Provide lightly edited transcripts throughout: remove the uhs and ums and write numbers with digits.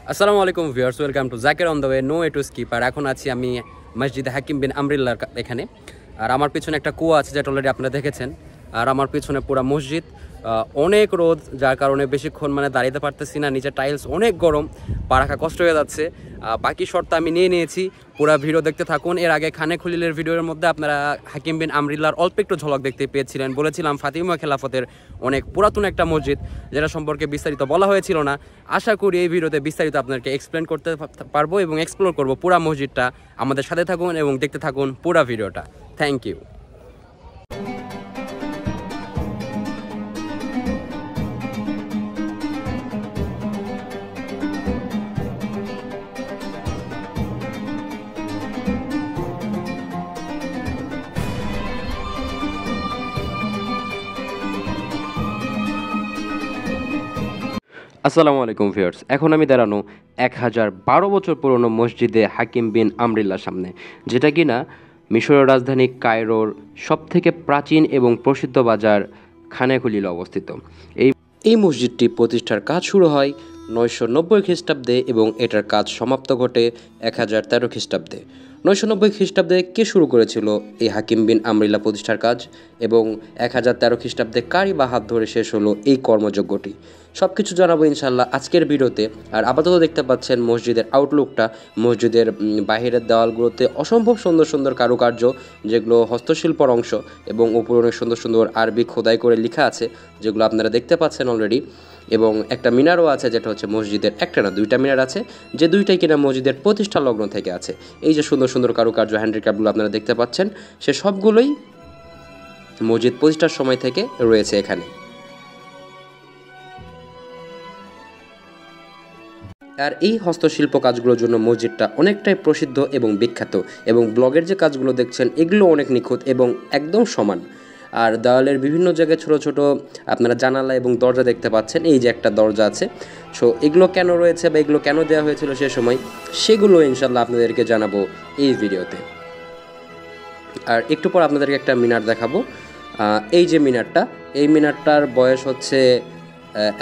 আসসালামু আলাইকুম viewers, welcome to Zakir on the way, no way to skip. আর এখন আছি আমি মসজিদে হাকিম বিন আমরিল্লার এখানে। আর আমার পিছনে একটা কুয়া আছে, যেটা অলরেডি আপনারা দেখেছেন। আর আমার পিছনে পুরা মসজিদ, অনেক রোদ, যার কারণে বেশিক্ষণ দাঁড়াতে পারতেছি না। নিচে টাইলস অনেক গরম, পা রাখা কষ্ট হয়ে যাচ্ছে। বাকি শর্ত আমি নিয়ে নিয়েছি, পুরা ভিডিও দেখতে থাকুন। এর আগে খানে খলিলের ভিডিওর মধ্যে আপনারা হাকিম বিন আমরিল্লার অল্প একটু ঝলক দেখতে পেয়েছিলেন। বলেছিলাম ফাতিমা খেলাফতের অনেক পুরাতন একটা মসজিদ, যেটা সম্পর্কে বিস্তারিত বলা হয়েছিল না। আশা করি এই ভিডিওতে বিস্তারিত আপনাদেরকে এক্সপ্লেন করতে পারবো এবং এক্সপ্লোর করবো পুরা মসজিদটা। আমাদের সাথে থাকুন এবং দেখতে থাকুন পুরা ভিডিওটা। Thank you. আসসালামু আলাইকুম ভিউয়ার্স, এখন আমি দাঁড়ানো 1012 বছর পুরনো মসজিদে হাকিম বিন আমরিল্লার সামনে, যেটা কিনা মিশরের রাজধানী কায়রোর সবথেকে প্রাচীন এবং প্রসিদ্ধ বাজার খানে খলিলে অবস্থিত। এই এই মসজিদটি প্রতিষ্ঠার কাজ শুরু হয় 990 খ্রিস্টাব্দে এবং এটার কাজ সমাপ্ত ঘটে 1013 খ্রিস্টাব্দে। 990 খ্রিস্টাব্দে কে শুরু করেছিল এই হাকিম বিন আমরিল্লা প্রতিষ্ঠার কাজ, এবং 1013 খ্রিস্টাব্দে কারই বা হাত ধরে শেষ হলো এই কর্মযজ্ঞটি? সব কিছু জানাবো ইনশাল্লাহ আজকের ভিডিওতে। আর আপাতত দেখতে পাচ্ছেন মসজিদের আউটলুকটা। মসজিদের বাহিরের দেওয়ালগুলোতে অসম্ভব সুন্দর সুন্দর কারুকার্য, যেগুলো হস্তশিল্পর অংশ, এবং উপরে অনেক সুন্দর সুন্দর আরবি খোদাই করে লেখা আছে, যেগুলো আপনারা দেখতে পাচ্ছেন অলরেডি। এবং একটা মিনারও আছে, যেটা হচ্ছে মসজিদের একটা না দুইটা মিনার আছে, যে দুইটাই কিনা মসজিদের প্রতিষ্ঠা লগ্ন থেকে আছে। এই যে সুন্দর সুন্দর কারুকার্য হ্যান্ডিক্রাফটগুলো আপনারা দেখতে পাচ্ছেন, সে সবগুলোই মসজিদ প্রতিষ্ঠার সময় থেকে রয়েছে এখানে। আর এই হস্তশিল্প কাজগুলোর জন্য মসজিদটা অনেকটাই প্রসিদ্ধ এবং বিখ্যাত, এবং ব্লগের যে কাজগুলো দেখছেন এগুলো অনেক নিখুঁত এবং একদম সমান। আর দেওয়ালের বিভিন্ন জায়গায় ছোট ছোট আপনারা জানালা এবং দরজা দেখতে পাচ্ছেন। এই যে একটা দরজা আছে, সো এগুলো কেন রয়েছে বা এগুলো কেন দেওয়া হয়েছিল সে সময়, সেগুলো ইনশাল্লাহ আপনাদেরকে জানাবো এই ভিডিওতে। আর একটু পর আপনাদেরকে একটা মিনার দেখাবো। এই যে মিনারটা, এই মিনারটার বয়স হচ্ছে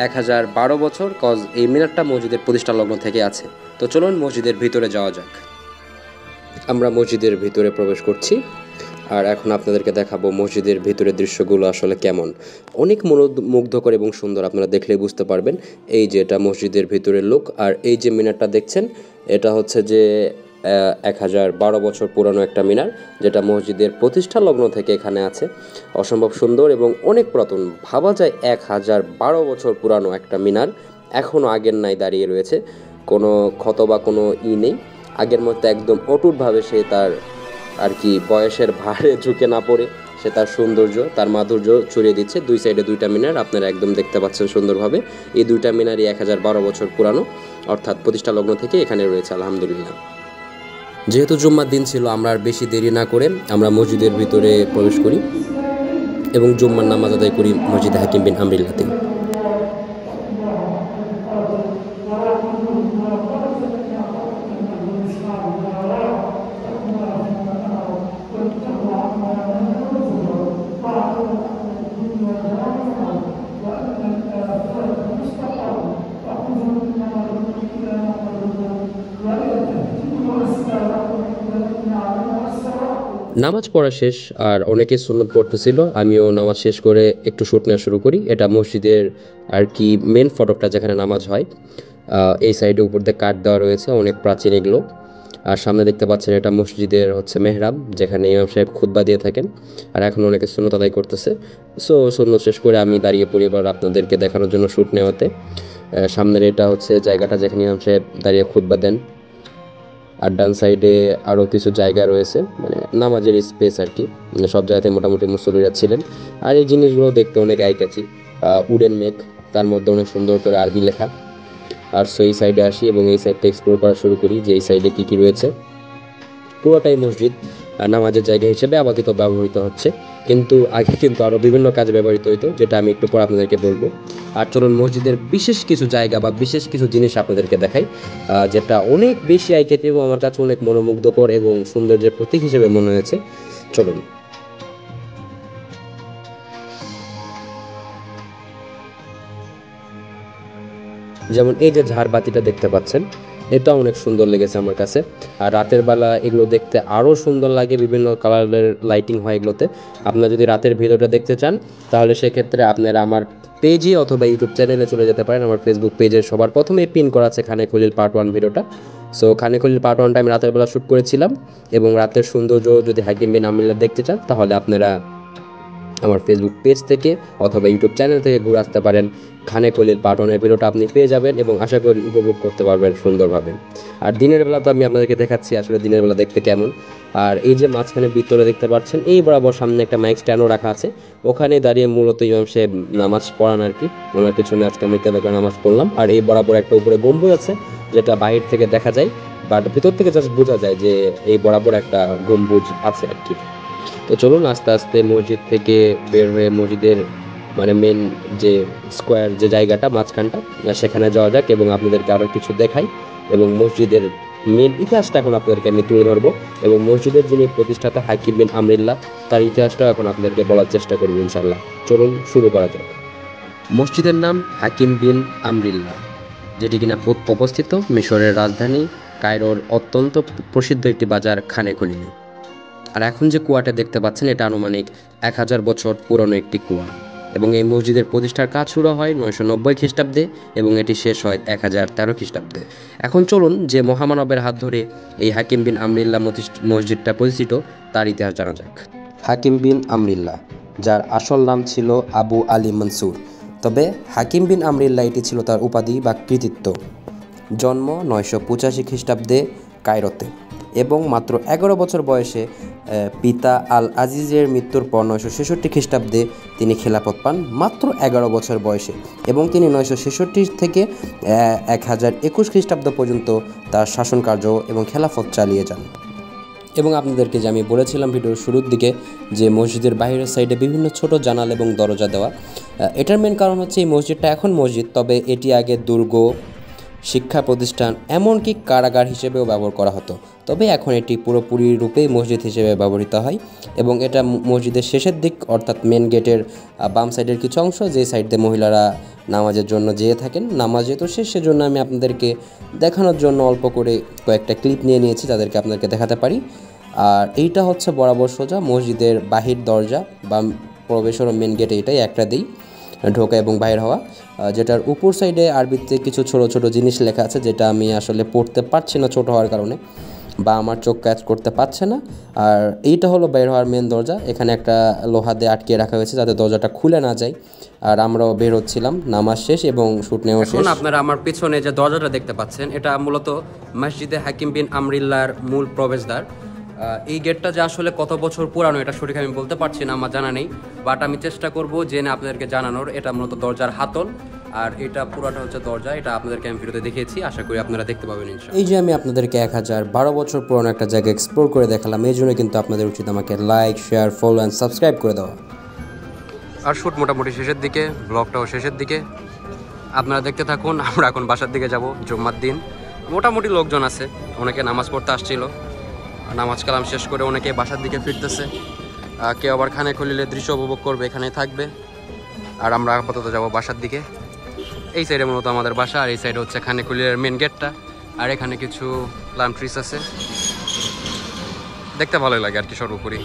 1012 বছর, কজ এই মিনারটা মসজিদের প্রতিষ্ঠা লগ্ন থেকে আছে। তো চলুন মসজিদের ভিতরে যাওয়া যাক। আমরা মসজিদের ভিতরে প্রবেশ করছি, আর এখন আপনাদেরকে দেখাবো মসজিদের ভিতরের দৃশ্যগুলো আসলে কেমন। অনেক মুগ্ধকর এবং সুন্দর, আপনারা দেখলেই বুঝতে পারবেন। এই যে এটা মসজিদের ভিতরের লুক, আর এই যে মিনারটা দেখছেন এটা হচ্ছে যে 1012 বছর পুরানো একটা মিনার, যেটা মসজিদের প্রতিষ্ঠা লগ্ন থেকে এখানে আছে। অসম্ভব সুন্দর এবং অনেক পুরাতন, ভাবা যায় 1012 বছর পুরানো একটা মিনার এখনও আগের নাই দাঁড়িয়ে রয়েছে, কোনো ক্ষত বা কোনো নেই। আগের মতো একদম অটুটভাবে সে তার আর কি বয়সের ভারে ঝুঁকে না পড়ে সে তার সৌন্দর্য, তার মাধুর্য ছড়িয়ে দিচ্ছে। দুই সাইডে দুইটা মিনার আপনারা একদম দেখতে পাচ্ছেন সুন্দরভাবে। এই দুইটা মিনারই 1012 বছর পুরানো, অর্থাৎ প্রতিষ্ঠা লগ্ন থেকে এখানে রয়েছে আলহামদুলিল্লাহ। যেহেতু জুম্মার দিন ছিল, আমরা আর বেশি দেরি না করে আমরা মসজিদের ভিতরে প্রবেশ করি এবং জুম্মার নামাজ আদায় করি মসজিদে হাকিম বিন আমরিল্লাতে। নামাজ পড়া শেষ, আর অনেকে সুন্নত পড়তেছিল। আমিও নামাজ শেষ করে একটু শুট নেওয়া শুরু করি। এটা মসজিদের আর কি মেন ফটকটা, যেখানে নামাজ হয়। এই সাইডে উপর দিয়ে কাঠ দেওয়া রয়েছে, অনেক প্রাচীন এগুলো। আর সামনে দেখতে পাচ্ছেন এটা মসজিদের হচ্ছে মেহরাব, যেখানে ইমাম সাহেব খুতবা দিয়ে থাকেন। আর এখন অনেকে সুন্নত আদায় করতেছে। সো সুন্নত শেষ করে আমি দাঁড়িয়ে পড়ি এবার আপনাদেরকে দেখানোর জন্য শুট নেওয়াতে। সামনের এটা হচ্ছে জায়গাটা যেখানে ইমাম সাহেব দাঁড়িয়ে খুতবা দেন। আর ডান সাইডে আরও কিছু জায়গা রয়েছে, মানে নামাজের স্পেস আর কি। সব জায়গাতে মোটামুটি মুসল্লিরা ছিলেন। আর এই জিনিসগুলো দেখতে অনেক আইকাছি। উডেন মেক, তার মধ্যে অনেক সুন্দর করে আরবি লেখা। আর সো এই সাইডে আসি এবং এই সাইডটা এক্সপ্লোর করা শুরু করি, যে এই সাইডে কী কী রয়েছে। পুরোটাই মসজিদ নামাজের জায়গা হিসেবে আপাতত ব্যবহৃত হচ্ছে, কিন্তু আগে কিন্তু আরও বিভিন্ন কাজে ব্যবহৃত হতো, যেটা আমি একটু পর আপনাদেরকে বলবো। আর চলুন মসজিদের বিশেষ কিছু জায়গা বা বিশেষ কিছু জিনিস আপনাদেরকে দেখাই, যেটা অনেক বেশি আইকেটি এবং আমার কাছে অনেক মনোমুগ্ধকর এবং সৌন্দর্যের প্রতীক হিসেবে মনে হয়েছে। চলুন। যেমন এই যে ঝাড়বাতিটা দেখতে পাচ্ছেন, এটা অনেক সুন্দর লেগেছে আমার কাছে। আর রাতের বেলা এগুলো দেখতে আরও সুন্দর লাগে, বিভিন্ন কালারের লাইটিং হয় এগুলোতে। আপনারা যদি রাতের ভিডিওটা দেখতে চান তাহলে সেক্ষেত্রে আপনারা আমার পেজে অথবা ইউটিউব চ্যানেলে চলে যেতে পারেন। আমার ফেসবুক পেজে সবার প্রথমে পিন করা আছে খানে খলিল পার্ট 1 ভিডিওটা। সো খানে খলিল পার্ট 1টা আমি রাতের বেলা শ্যুট করেছিলাম, এবং রাতের সৌন্দর্য যদি হাকিম বিন আমিল্লাহ দেখতে চান তাহলে আপনারা আমার ফেসবুক পেজ থেকে অথবা ইউটিউব চ্যানেল থেকে ঘুরে আসতে পারেন। খানে খলিল পার্ট 1 ভিডিওটা আপনি পেয়ে যাবেন এবং আশা করি উপভোগ করতে পারবেন সুন্দরভাবে। আর দিনের বেলা তো আমি আপনাদেরকে দেখাচ্ছি আসলে দিনের বেলা দেখতে কেমন। আর এই যে মাঝখানে ভিতরে দেখতে পাচ্ছেন, এই বরাবর সামনে একটা মাইক স্ট্যান্ডও রাখা আছে, ওখানে দাঁড়িয়ে মূলত ইমাম সাহেব নামাজ পড়ান আর কি। ওনার পিছনে আজকে আমি তেলাকা নামাজ পড়লাম। আর এই বরাবর একটা উপরে গম্বুজ আছে, যেটা বাহির থেকে দেখা যায়, বাট ভিতর থেকে জাস্ট বোঝা যায় যে এই বরাবর একটা গম্বুজ আছে আর কি। তো চলুন আস্তে আস্তে মসজিদ থেকে বের হয়ে মসজিদের মানে মেন যে স্কোয়ার যে জায়গাটা মাঝখানটা, সেখানে যাওয়া যাক এবং আপনাদেরকে আরও কিছু দেখাই, এবং মসজিদের মেন ইতিহাসটা এখন আপনাদেরকে আমি তুলে ধরবো, এবং মসজিদের যিনি প্রতিষ্ঠাতা হাকিম বিন আমরিল্লাহ তার ইতিহাসটা এখন আপনাদেরকে বলার চেষ্টা করবো ইনশাল্লাহ। চলুন শুরু করা যাক। মসজিদের নাম হাকিম বিন আমরিল্লাহ, যেটি কিনা অবস্থিত মিশরের রাজধানী কায়রোর অত্যন্ত প্রসিদ্ধ একটি বাজার খানে খলিলে। আর এখন যে কুয়াটা দেখতে পাচ্ছেন এটা আনুমানিক 1000 বছর পুরনো একটি কুয়া, এবং এই মসজিদের প্রতিষ্ঠার কাজ শুরু হয় 990 খ্রিস্টাব্দে এবং এটি শেষ হয় 1013 খ্রিস্টাব্দে। এখন চলুন যে মহামানবের হাত ধরে এই হাকিম বিন আমরিল্লাহ মসজিদটা প্রতিষ্ঠিত তার ইতিহাস জানা যাক। হাকিম বিন আমরিল্লাহ, যার আসল নাম ছিল আবু আলী মনসুর, তবে হাকিম বিন আমরিল্লাহ এটি ছিল তার উপাধি বা কৃতিত্ব। জন্ম 985 খ্রিস্টাব্দে কায়রোতে, এবং মাত্র 11 বছর বয়সে পিতা আল আজিজের মৃত্যুর পর 966 খ্রিস্টাব্দে তিনি খেলাফত পান মাত্র 11 বছর বয়সে, এবং তিনি 966 থেকে 1021 খ্রিস্টাব্দ পর্যন্ত তার শাসনকার্য এবং খেলাফত চালিয়ে যান। এবং আপনাদেরকে যে আমি বলেছিলাম ভিডিওর শুরুর দিকে যে মসজিদের বাইরের সাইডে বিভিন্ন ছোট জানালা এবং দরজা দেওয়া, এটার মেন কারণ হচ্ছে এই মসজিদটা এখন মসজিদ, তবে এটি আগে দুর্গ, শিক্ষা প্রতিষ্ঠান, এমনকি কারাগার হিসেবেও ব্যবহার করা হতো। তবে এখন এটি পুরোপুরি রূপেই মসজিদ হিসেবে ব্যবহৃত হয়, এবং এটা মসজিদের শেষের দিক অর্থাৎ মেন গেটের বাম সাইডের কিছু অংশ, যে সাইড দিয়ে মহিলারা নামাজের জন্য যেয়ে থাকেন। নামাজ যেহেতু শেষ, সেজন্য আমি আপনাদেরকে দেখানোর জন্য অল্প করে কয়েকটা ক্লিপ নিয়ে নিয়েছি, তাদেরকে আপনাদেরকে দেখাতে পারি। আর এইটা হচ্ছে বরাবর সোজা মসজিদের বাহির দরজা বা প্রবেশের মেন গেট, এইটাই একটা দিই ঢোকা এবং বাইর হওয়া, যেটার উপর সাইডে আরবিতে কিছু ছোট ছোট জিনিস লেখা আছে, যেটা আমি আসলে পড়তে পারছি না ছোট হওয়ার কারণে, বা আমার চোখ ক্যাচ করতে পারছে না। আর এইটা হলো বের হওয়ার মেন দরজা, এখানে একটা লোহা দিয়ে আটকে রাখা হয়েছে যাতে দরজাটা খুলে না যায়। আর আমরাও বের হচ্ছিলাম, নামাজ শেষ এবং শুট নেওয়া শেষ। আপনারা আমার পিছনে যে দরজাটা দেখতে পাচ্ছেন এটা মূলত মসজিদে হাকিম বিন আমরিল্লাহর মূল প্রবেশদ্বার। এই গেটটা যে আসলে কত বছর পুরানো এটা সঠিক আমি বলতে পারছি না, আমার জানা নেই, বাট আমি চেষ্টা করব জেনে আপনাদেরকে জানানোর। এটা মূলত দরজার হাতল, আর এটা পুরাটা হচ্ছে দরজা। এটা আপনাদেরকে আমি ভিডিওতে দেখিয়েছি, আশা করি আপনারা দেখতে পাবেন ইনশাআল্লাহ। এই যে আমি আপনাদেরকে 1012 বছর পুরনো একটা জায়গা এক্সপ্লোর করে দেখালাম, এই জন্য কিন্তু আপনাদের উচিত আমাকে like, share, follow and subscribe করে দেওয়া। আর শুট মোটামুটি শেষের দিকে, ব্লগটাও শেষের দিকে, আপনারা দেখতে থাকুন। আমরা এখন বাসার দিকে যাব। জুম্মার দিন মোটামুটি লোকজন আছে, অনেকে নামাজ পড়তে আসছিল, নামাজ কালাম শেষ করে অনেকে বাসার দিকে ফিরতেছে, কেউ আবার খানে খলিলের দৃশ্য উপভোগ করবে, এখানে থাকবে। আর আমরা আপাতত যাব বাসার দিকে। এই সাইডে মূলত আমাদের বাসা, আর এই সাইডে হচ্ছে খানে খলিলের মেন গেটটা। আর এখানে কিছু প্লাম ট্রিস আছে, দেখতে ভালোই লাগে আর কি সর্বোপরি।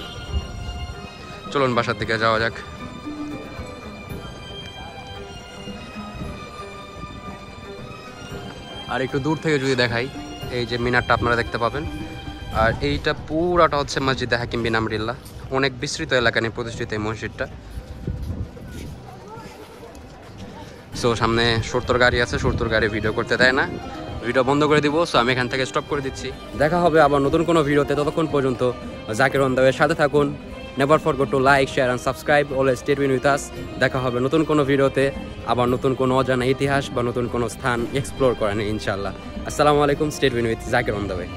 চলুন বাসার দিকে যাওয়া যাক। আর একটু দূর থেকে যদি দেখাই, এই যে মিনারটা আপনারা দেখতে পাবেন, আর এইটা পুরাটা হচ্ছে মসজিদে হাকিম বিন আমরিল্লাহ। অনেক বিস্তৃত এলাকা নিয়ে প্রতিষ্ঠিত এই মসজিদটা। সো সামনে 70 গাড়ি আছে, 70 গাড়ি ভিডিও করতে দেয় না, ভিডিও বন্ধ করে দিব। সো আমি এখান থেকে স্টপ করে দিচ্ছি। দেখা হবে আবার নতুন কোনো ভিডিওতে, ততক্ষণ পর্যন্ত জাকির অন দ্য ওয়ের সাথে থাকুন। Never forget to like, share and subscribe. Always stay tune with us. দেখা হবে নতুন কোনো ভিডিওতে, আবার নতুন কোনো অজানা ইতিহাস বা নতুন কোনো স্থান এক্সপ্লোর করেন ইনশাআল্লাহ। আসসালামু আলাইকুম। Stay tune with Zakir on the way.